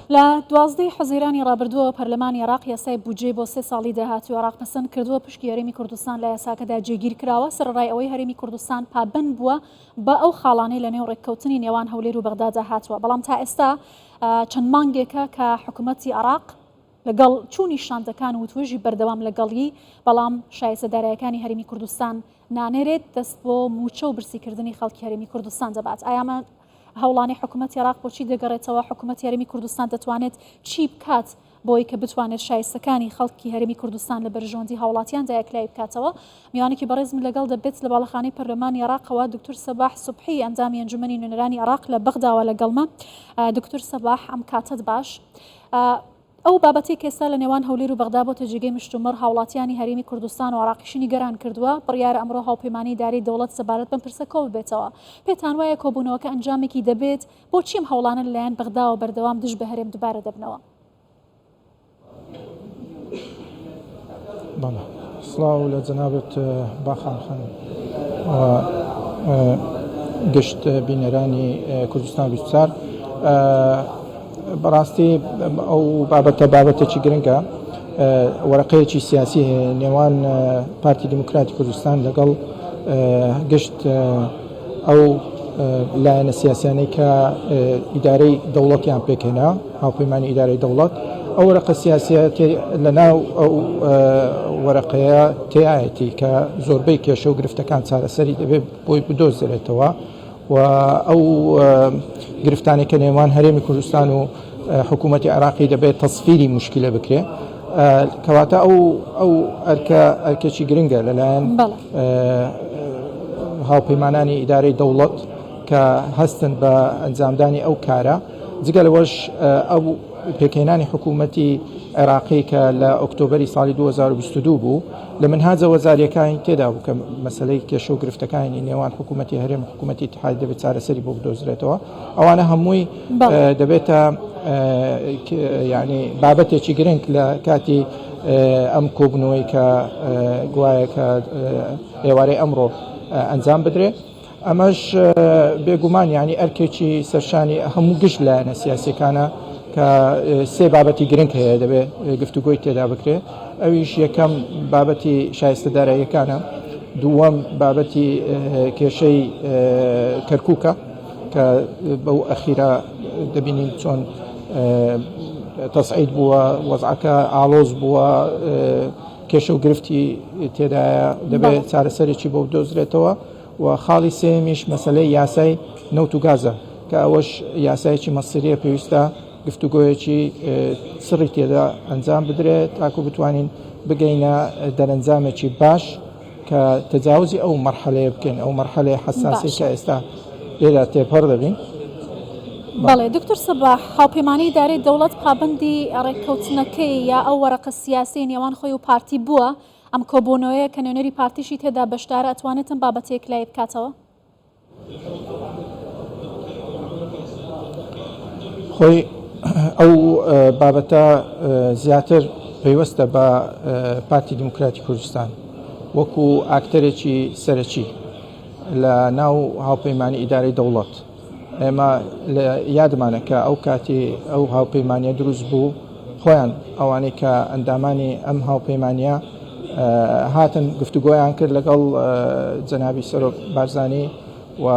لە 12 حەزیرانی ڕابردووە پەرلەمانی عێراق یاسای بودجێ بۆ 3 ساڵی داهاتوو عێراق پەسەند کردووە پشتی هەرێمی کوردستان لە یاساکەدا جێگیر کراوە سەرڕای ئەوەی هەرێمی کوردستان پابند بووە بە ئەو خاڵانەی لە نێو ڕێککەوتنی نێوان هەولێر و بەغدادا هاتووە بەڵام تا ئێستا چەند مانگێکە کە حکوومەتی عێراق لەگەڵ چوونی شانتەکان و توێژی بەردەوام لەگەڵی بەڵام شایستەدارایەکانی هەرێمی کوردستان نانێرێت دەست بۆ موچە و برسیکردنی خەڵکی هەرێمی کوردستان دەبات. ئایامە هەوڵانی حکوومەتی عێراق بۆچی دەگەڕێتەوە؟ حکوومەتی هەرێمی کوردستان دەتوانێت چی بکات بۆی کە بتوانێت شایستەکانی خەڵکی هەرێمی کوردستان لە بەرژەوەندی هاوڵاتیاندا یەکلای بکاتەوە؟ میوانێکی بەڕێزم لەگەڵ دەبێت لە باڵەخانەی پەرلەمانی عێراقەوە دکتۆر سەباح سوبحی ئەندامی ئەنجومەنی نوێنەرانی عێراق لە بەغداوە لەگەڵمە. دکتۆر سەباح ئەم کاتت باش. ئەو بابەتی کێستا لە نێوان هەولێر و بەغدا بۆ تەجێگەی مشتومڕ هاوڵاتیانی هەرێمی کوردستان و عێراقیشی گەران کردووە بڕیارە ئەمڕۆ هاوپەیمانی دارەی دەوڵەت سەبارەت بەم پرسە کۆ ببێتەوە. پێتان وایە کۆبوونەوەکە ئەنجامێکی دەبێت بۆ چیم هەوڵانە لەلایەن بەغدا و بەردەوام دژ بە هەرێم دووبارە دەبنەوە؟ بەڵێ سڵاو لە جەنابەت باخان خانم گشت بینەرانی کوردستان بیستار. بەڕاستی ئەو بابەتێکی گرنگە وەرەقەیەکی سیاسی نێوان پارتی دیموکراتی کوردستان لەگەڵ گشت ئەو لایەنە سیاسیانەی کە ئیدارەی دەوڵەتیان پێکهێنا هاوپەیمانی ئیدارەی دەوڵەت ئەو وەرەقە سیاسیە لەناو ئەو وەرەقەیە تایەتی کە زۆربەی کێشە و گرفتەکان چارەسەری دەبێت بۆی بدۆزرێتەوە و ئەو گرفتانی کە نێوان هەرێمی کوردستان و حکوومەتی عێراقی دەبێت تەصفیری مشکلە بکرێ کەواتە ئەو ئەرکێکی گرنگە لەلایەن هاوپەیمانانی ئیدارەی دەوڵەت کە هەستن بە ئەنجامدانی ئەو کارە جگە لەوەش ئەو پێکهێنانی حکوومەتی عێراقی کە لە ئۆکتۆبەری ساڵی 2022 بوو لە منهاجە وەزاریەکانی تێدا بوو کە مەسەلەی کێشە و گرفتەکانی نێوان حکوومەتی هەرێم حکوومەتی اتحادیە دەبێت چارەسەری بۆ بدۆزرێتەوە. ئەوانە هەمووی دەبێتە یعنی بابەتێکی گرنگ لە کاتی ئەم کۆبنەوەی کە گوایە کە ئێوارەی ئەمڕۆ ئەنجام بدرێت. ئەمەش بێگومان یعنی ئەرکێکی سەرشانی هەموو گشت لایەنە سیاسیەکانە کە سێ بابەتی گرنگ هەیە دەبێت گفتوگۆی تێدا بکرێت. ئەویش یەکەم بابەتی شایستەداراییەکانە، دووەم بابەتی کێشەی کەرکووکە کە بەو ئەخیرە دەبینین چۆن تەسعید بووە وەزعەکە ئاڵۆز بووە کێشە و گرفتی تێدایە دەبێت چارەسەرێکی بۆ بدۆزرێتەوە. و خاڵی سێمیش مەسەلەی یاسای نەوت و گازە کە ئەوەش یاسایەکی مەسیریە پێویستە گفتوگۆیەکی سڕی تێدا ئەنجام بدرێت تاکو بتوانین بگەینە دەرەنجامێکی باش کە تەجاوزی ئەو مەرحەلەیە بکەین، ئەو مەرحەلەی حەساسی کە ئێستا لێرە تێپەڕ دەبین. بەڵێ دکتۆر سەباح، هاوپەیمانی ئیدارەی دەوڵەت پابەندی ڕێککەوتنەکەی یا ئەو وەرەقە سیاسی نێوان خۆی و پارتی بووە ئەم کۆبوونەوەیە کە نوێنەری پارتیشی تێدا بەشدارە ئەتوانێتم بابەتێک لای بکاتەوە؟ خۆی ئەو بابەتە زیاتر پەیوەستە بە پارتی دیموکراتی کوردستان وەکو ئاکتەرێکی سەرەکی لە ناو هاوپەیمانی ئیدارەی دەوڵەت. ئێمە یادمانە کە ئەو کاتی ئەو هاوپەیمانیە دروست بوو خۆیان ئەوانەی کە ئەندامانی ئەم هاوپەیمانیە هاتن گفتوگۆیان کرد لەگەڵ جەنابی سەرۆک بارزانی و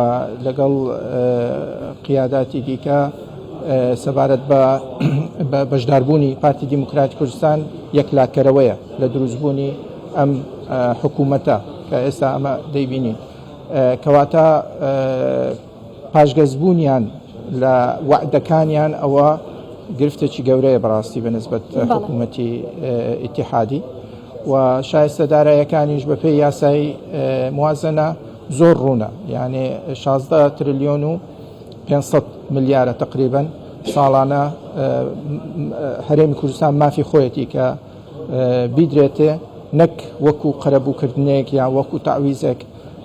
لەگەڵ قیاداتی دیکە سەبارەت بە بەشداربوونی پارتی دیموکراتی کوردستان یەکلاکەرەوەیە لە دروستبوونی ئەم حکوومەتە کە ئێستا ئەمە دەیبینین. کەواتە پاشگەزبوونیان لە وعدەکانیان ئەوە گرفتێکی گەورەیە بەڕاستی بەنسبەت حکوومەتی ئیتیحادی و شایستەداراییەکانیش بە پێی یاسای موازنە زۆر ڕوونە، یعنی 16 تریلیۆن و 500 ملیارە تقریبا ساڵانە هەرێمی کوردستان مافی خۆیەتی کە بیدرێتێ نەک وەکو قەرەبووکردنێک یان وەکو تعویزێک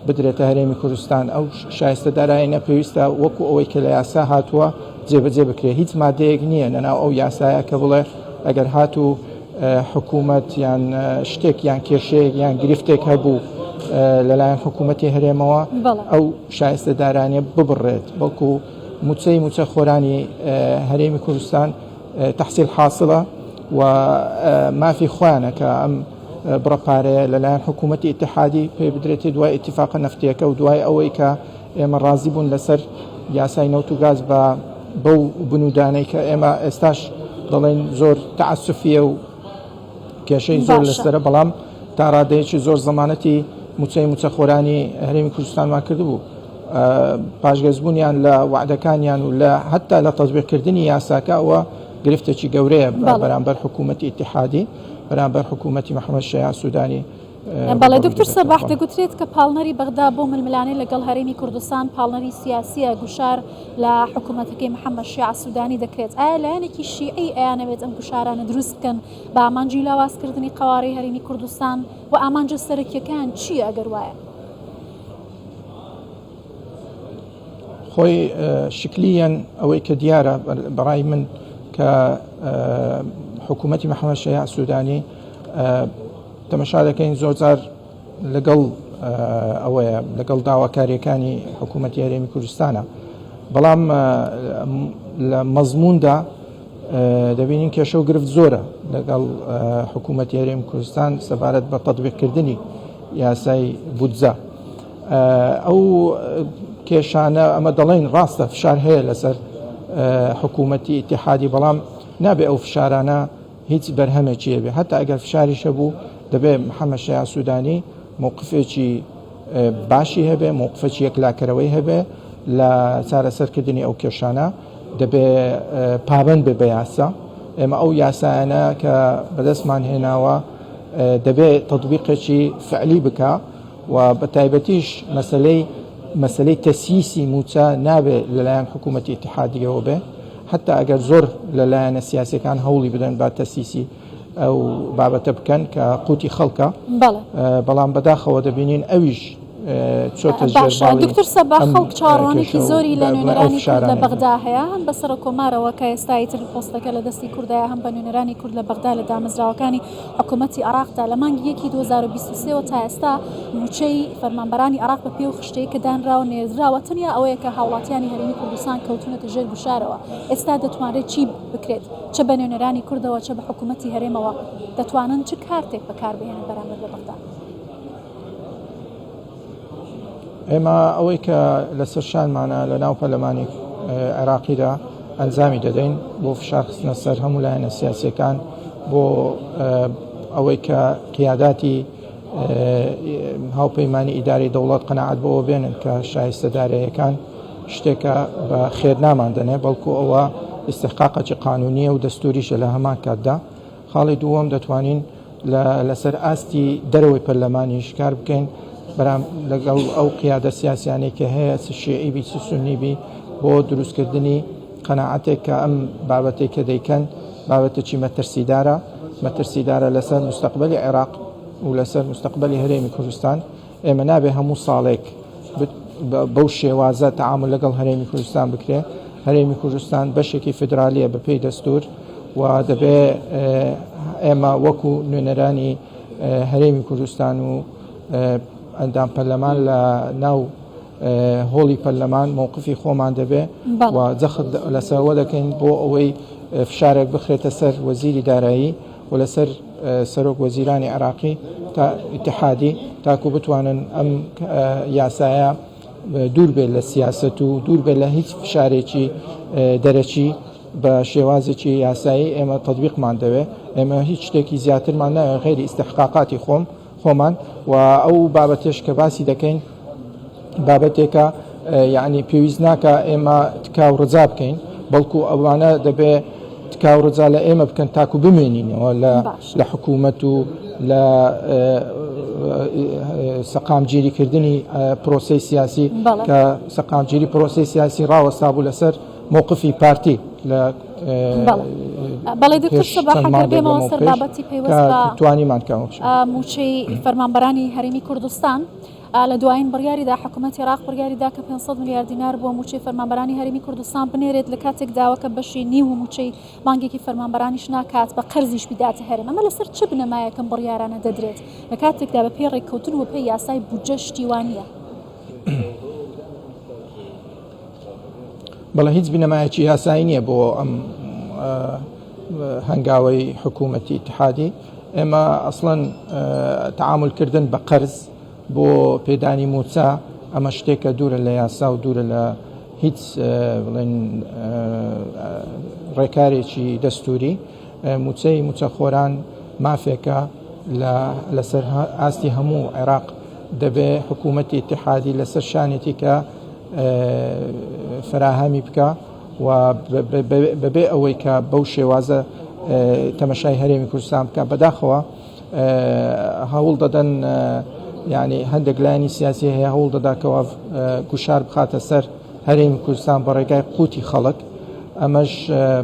بدرێتە هەرێمی کوردستان. ئەو شایستەدارایی نەپێویستە وەکو ئەوەی کە لە یاسا هاتووە جێبەجێ بکرێت. هیچ مادەیەک نییە لەناو ئەو یاسایە کە بڵێ ئەگەر هاتوو حکوومەت یان شتێک یان کێشەیەک یان گرفتێک هەبوو لەلایەن حکوومەتی هەرێمەوە ئەو شایستەدارانیە ببڕێت. بەڵکو موچەی موچە خۆرانی هەرێمی کوردستان تحصيل حاصلة وما في خوانە کە ئەم بڕەپارەیە لەلایەن حکوومەتی ئیتحادی پێ بدرێتی دوای ئیتیفاقە نەفتیەکە و دوای ئەوەی کە ئێمە ڕازی بوون لەسەر یاسای نەوت و گاز بە بەو بنوودانەی کە ئێمە ئێستاش دەڵێن زۆر تەعەسوفیە و کێشەی زۆر لەسەرە، بەڵام تا ڕادەیەکی زۆر زەمانەتی موچەخۆرانی هەرێمی کوردستانمان کردبوو. پاشگەزبوونیان لە وعدەکانیان و لە حتا لە تەطبیقکردنی یاساکە ئەوە گرفتێکی گەورەیە بەرامبەر حکوومەتی ئیتحادی، بەرامبەر حکوومەتی محەممەد شەیع سوودانی. بەڵێ دکتۆر سەباح دەگوترێت کە پاڵنەری بەغدا بۆ ململانەی لەگەڵ هەرێمی کوردستان پاڵنەری سیاسیە گوشار لە حکوومەتەکەی محەممەد شیع سوودانی دەکرێت. ئایا لایەنێکی شیعی ئەیانەوێت ئەم گوشارانە دروست بکەن بە ئامانجی لاوازکردنی قەوارەی هەرێمی کوردستان و ئامانجە سەرەکیەکان چییە ئەگەر وایە؟ خۆی شکلیەن ئەوەی کە دیارە بەڕای من کە حکوومەتی محەممەد شەیع سوودانی تەمەشا دەکەین زۆرجار لەگەڵ ئەوەیە لەگەڵ داواکاریەکانی حکوومەتی هەرێمی کوردستانە، بەڵام لە مەزموندا دەبینین کێشە و گرفت زۆرە لەگەڵ حکوومەتی هەرێمی کوردستان سەبارەت بە تەطبیقکردنی یاسای بودجە. ئەو کێشانە ئەمە دەڵێن ڕاستە فشار هەیە لەسەر حکوومەتی ئیتحادی، بەڵام نابێ ئەو فشارانە هیچ بەرهەمێکی هەبێ، هەتا ئەگەر فشاریشە بوو دەبێ محەممەد شەیع سوودانی مووقفێکی باشی هەبێ، مووقفێکی یەکلاکەرەوەی هەبێ لە چارەسەرکردنی ئەو کێشانە، دەبێ پابند بێ بە یاسا. ئێمە ئەو یاسایانە کە بەدەستمان هێناوە دەبێ تەطبیقێکی فعلی بکە و بە تایبەتیش مەسلەی تەسییسی موچە نابێ لەلایەن حکوومەتی ئیتحادیەوە بێ، حتا ئەگەر زۆر لەلایەنە سیاسەکان هەوڵی بدەن با تەسییسی ئەو بابەتە بکەن کە قوتی خەڵکە، بەڵام بەداخەوە دەبینین ئەویش چۆتە ژێر دکتۆر سەباح خەڵک چاڕوانێکی زۆری لە نوێنەرانی کورد لە بەغدا هەیە، هەم بەسەر کۆمارەوە کە ئێستای تر پۆستەکە لە دەستی کوردایە، هەم بە نوێنەرانی کورد لە بەغدا لە دامەزراوەکانی حکوومەتی عێراقدا لە مانگی 2023 تا ئێستا موچەی فەرمانبەرانی عێراق بە پێ و خشتەیە کە دانراوە نێردراوە، تەنیا ئەوەیە کە هاوڵاتیانی هەرێمی کوردستان کەوتونەتە ژێر گوشارەوە. ئێستا دەتوانرێت چی بکرێت، چ بە نوێنەرانی کوردەوە چ بە حکوومەتی هەرێمەوە دەتوانن چ کارتێک بەکاربهێنن بەرامبەر بە بەغدا؟ ئێمە ئەوەی کە لەسەر شانمانە لە ناو پەرلەمانی عێراقیدا ئەنجامی دەدەین بۆ فشارخستنە سەر هەموو لایەنە سیاسیەکان، بۆ ئەوەی کە قیاداتی هاوپەیمانی ئیداری دەوڵەت قەناعەت بەوە بێنن کە شایستەدارەیەکان شتێکە بە خێر ناماندنێ، بەڵکو ئەوە استحقاقی قانونیە و دەستوریشە لە هەمان کاتدا. خاڵی دووەم دەتوانین لەسەر ئاستی دەرەوەی پەرلەمانیش کار بکەین بەرام لەگەڵ ئەو قیادە سیاسیانەی کە هەیە شیعی بی سنی بی بۆ دروستکردنی قەناعەتێک کە ئەم بابەتێک کە دەیکەن بابەتێکی مەترسیدارە لەسەر مستەقبەلی عێراق و لەسەر مستەقبەلی هەرێمی کوردستان. ئێمە نابێ هەموو ساڵێک بەو شێوازە تەعامل لەگەڵ هەرێمی کوردستان بکرێ. هەرێمی کوردستان بەشێکی فدرالیە بەپێی دەستور و دەبێ ئێمە وەکو نوێنەرانی هەرێمی کوردستان و ئەندام پەرلەمان لە ناو هۆڵی پەرلەمان مووقفی خۆمان دەبێ و جەخت لەسەرەوە دەکەین بۆ ئەوەی فشارێک بخرێتە سەر وەزیری دارایی و لەسەر سەرۆک وەزیرانی عێراقی تا ئیتحادی تاکو بتوانن ئەم یاسایە دوور بێت لە سیاست و دوور بێت لە هیچ فشارێکی دەرەچی بە شێوازێکی یاسایی ئێمە تەطبیقمان دەوێت. ئێمە هیچ شتێکی زیاترمان ناوێت غیری ئیستحقاقاتی خۆمان و ئەو بابەتێش کە باسی دەکەین بابەتێکە یعنی پێویست ناکە ئێمە تکاو ڕجا بکەین، بەڵکو ئەوانە دەبێ تکاو ڕجا لە ئێمە بکەن تاکو بمێنینەوە لە حکوومەت و لە سەقامگیریکردنی پرۆسەی سیاسی کە سەقامگیری پرۆسەی سیاسی ڕاوەستا بوو لەسەر مووقفی پارتی لە بەڵێ دکتۆر سەباح ئەگەر بێمەوە سەر بابەتی پێوەست بە توانیمان موچەی فەرمانبەرانی هەرێمی کوردستان لە دوایین بڕیاریدا حکوومەتی عێراق بڕیاریدا کە 500 میلیارد دینار بۆ موچەی فەرمانبەرانی هەرێمی کوردستان بنێرێت لە کاتێک داوەکە بەشی نیو و موچەی مانگێکی فەرمانبەرانیش ناکات بە قەرزیش بداتە هەرێم. ئەمە لەسەر چ بنەمایەکەم بڕیارانە دەدرێت لە کاتێکدا بە پێی ڕێککەوتن و پێی یاسای بودجە شتیوانیە؟ بەڵێ هیچ بنەمایەکی یاسایی نییە بۆ ئەم هەنگاوەی حکوومەتی اتحادی ئێمە ئەسڵەن تعاملکردن بە قەرز بۆ پێدانی موچە ئەمە شتێکە دوورە لە یاسا و دوورە لە هیچ بڵێن ڕێکارێکی دەستوری. موچەی موچەخۆران مافێکە لەسەر ئاستی هەموو عێراق دەبێ حکوومەتی اتحادی لەسەر شانێتی کە فراهەمی بکە و بەبێ ئەوەی کە بەو شێوازە تەمەشای هەرێمی کوردستان بکە. بەداخەوە هەوڵ دەدەن یعنی هەندێک لایانی سیاسی هەیە هەوڵ دەداکەوە گوشار بخاتە سەر هەرێمی کوردستان بە ڕێگای قوتی خەڵک. ئەمەش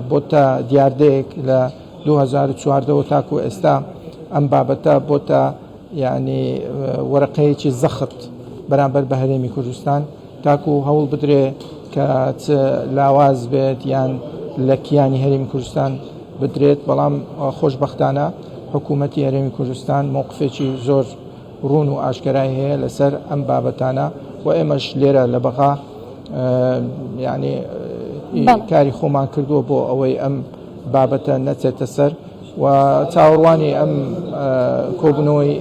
بۆتە دیاردەیەک لە 2014 تاکو ئێستا ئەم بابەتە بۆتە یعنی وەرەقەیەکی زەخت بەرامبەر بە هەرێمی کوردستان تاکو هەوڵ بدرێ کە لاواز بێت یان لە کیانی هەرێمی کوردستان بدرێت. بەڵام خۆشبەختانە حکوومەتی هەرێمی کوردستان مووقفێکی زۆر ڕوون و ئاشکرای هەیە لەسەر ئەم بابەتانە و ئێمەش لێرە لە بەغا یعنی کاری خۆمان کردووە بۆ ئەوەی ئەم بابەتە نەچێتە سەر و چاوەڕوانی ئەم کۆبنەوەی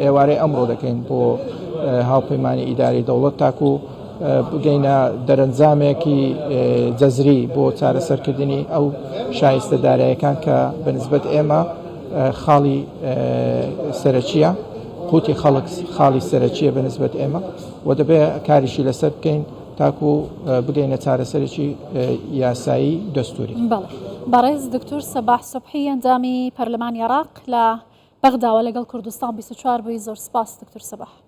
ئێوارەی ئەمڕۆ دەکەین بۆ هاوپەیمانی ئیداری دەوڵەت تاکو بگەینە دەرەنجامێکی جەزری بۆ چارەسەرکردنی ئەو شایستەدارایەکان کە بەنسبەت ئێمە خاڵی سەرەکیە قوتی خەڵک خاڵی سەرەکیە بەنسبەت ئێمە و دەبێت کاریشی لەسەر بکەین تاکو بگەینە چارەسەرێکی یاسایی دەستوری. بەڕێز دکتۆر سەباح سوبحی ئەندامی پەرلەمانی عێراق لە بەغداوە لەگەڵ کوردستان 24 بووی. زۆر سپاس دکتۆر سەباح.